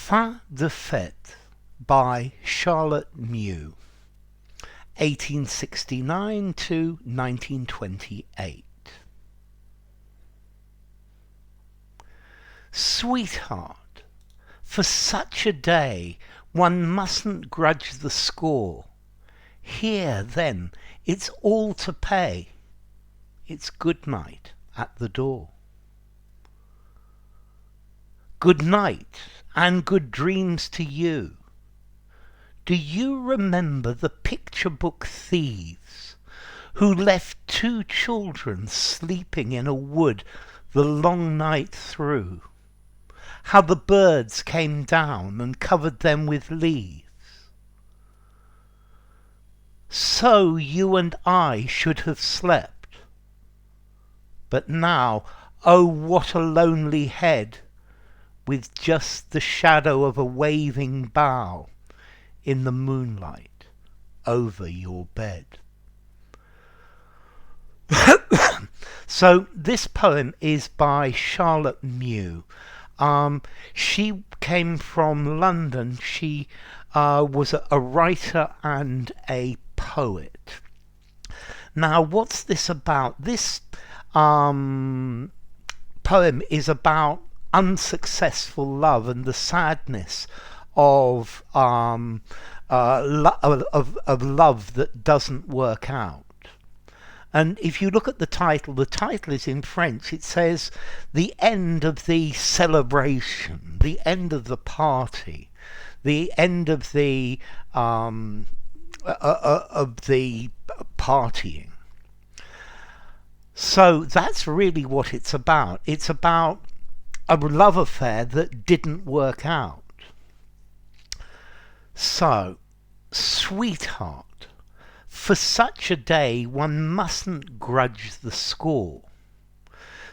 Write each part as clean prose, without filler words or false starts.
Fin de Fête by Charlotte Mew, 1869 to 1928. Sweetheart, for such a day one mustn't grudge the score. Here, then, it's all to pay. It's good night at the door. Good night and good dreams to you. Do you remember the picture book thieves who left two children sleeping in a wood the long night through? How the birds came down and covered them with leaves. So you and I should have slept. But now, oh, what a lonely head, with just the shadow of a waving bough in the moonlight over your bed. So this poem is by Charlotte Mew. She came from London. She was a writer and a poet. Now, what's this about? This poem is about unsuccessful love and the sadness of love that doesn't work out. And if you look at the title is in French. It says the end of the celebration, the end of the party, the end of the partying. So that's really what it's about. It's about a love affair that didn't work out. So, sweetheart, for such a day one mustn't grudge the score.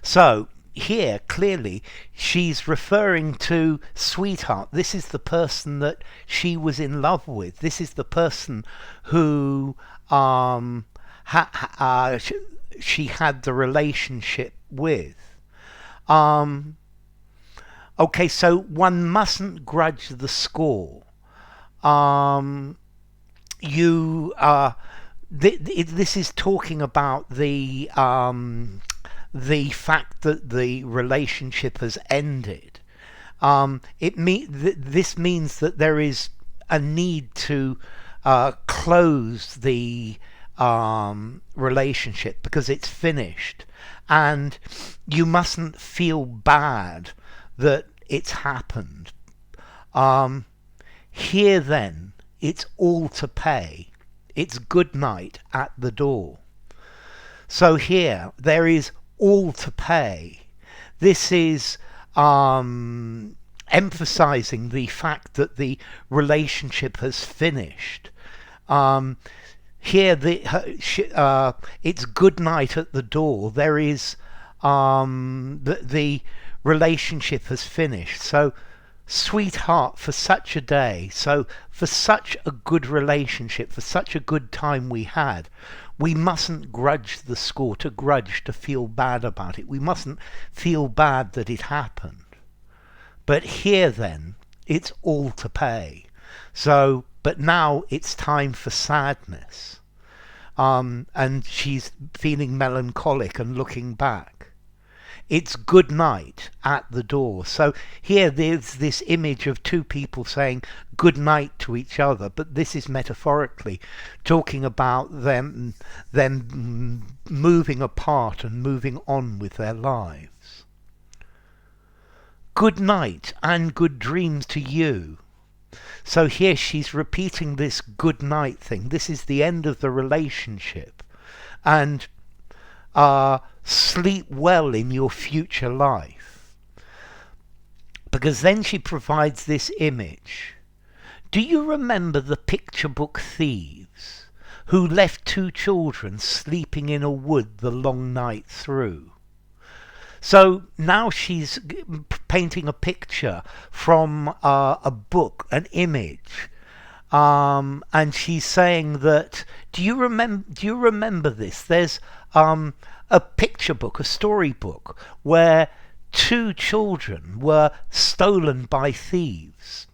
So, here, clearly, she's referring to sweetheart. This is the person that she was in love with. This is the person who she had the relationship with. Okay, so one mustn't grudge the score. This is talking about the fact that the relationship has ended. This means that there is a need to close the relationship because it's finished, and you mustn't feel bad that it's happened. Here then, it's all to pay. It's good night at the door. So here, there is all to pay. This is emphasizing the fact that the relationship has finished. Here, it's good night at the door. There is the relationship has finished. So, sweetheart, for such a day, so for such a good relationship, for such a good time we had, we mustn't grudge the score. To grudge, to feel bad about it. We mustn't feel bad that it happened. But here then, it's all to pay. So, but now it's time for sadness. And she's feeling melancholic and looking back. It's good night at the door. So here there's this image of two people saying good night to each other, but this is metaphorically talking about them moving apart and moving on with their lives. Good night and good dreams to you. So here she's repeating this good night thing. This is the end of the relationship. And sleep well in your future life. Because then she provides this image. Do you remember the picture book thieves who left two children sleeping in a wood the long night through? So now she's painting a picture from a book, an image. And she's saying that, do you remember this? There's a picture book, a storybook, where two children were stolen by thieves,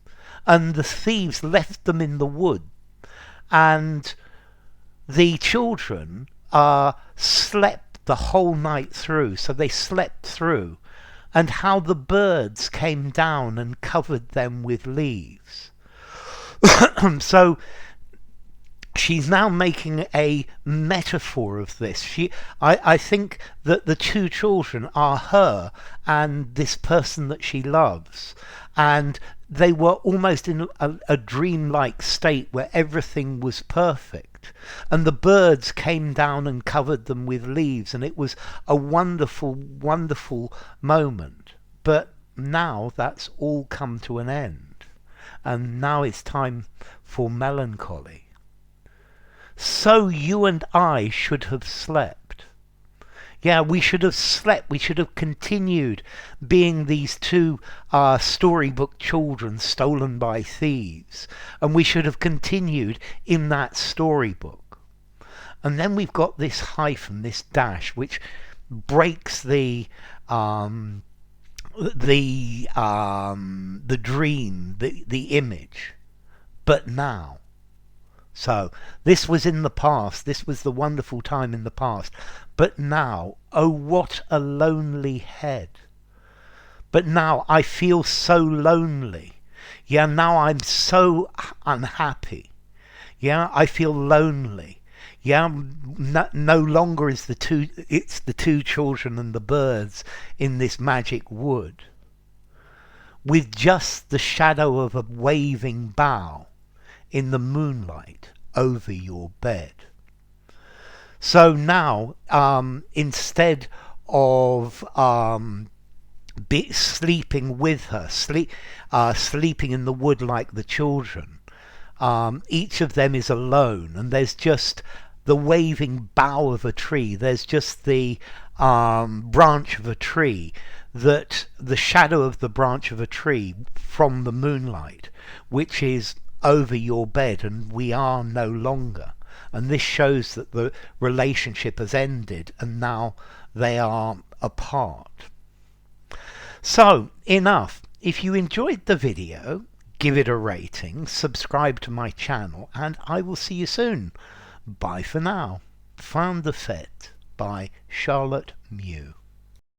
and the thieves left them in the wood, and the children slept the whole night through. So they slept through, and how the birds came down and covered them with leaves. So she's now making a metaphor of this. I think that the two children are her and this person that she loves, and they were almost in a dreamlike state where everything was perfect, and the birds came down and covered them with leaves, and it was a wonderful, wonderful moment. But now that's all come to an end, and now it's time for melancholy. So you and I should have slept. Yeah, we should have slept. We should have continued being these two storybook children stolen by thieves. And we should have continued in that storybook. And then we've got this hyphen, this dash, which breaks the dream, the image. But now. So this was in the past. This was the wonderful time in the past. But now, oh, what a lonely head. But now I feel so lonely. Yeah, now I'm so unhappy. Yeah, I feel lonely. Yeah, no longer is it's the two children and the birds in this magic wood, with just the shadow of a waving bough in the moonlight over your bed. So now, instead of sleeping with her, sleeping in the wood like the children, each of them is alone, and there's just the waving bough of a tree. There's just the branch of a tree, that the shadow of the branch of a tree from the moonlight, which is over your bed, and we are no longer. And this shows that the relationship has ended, and now they are apart. So, enough. If you enjoyed the video, give it a rating, subscribe to my channel, and I will see you soon. Bye for now. Fin de Fête by Charlotte Mew.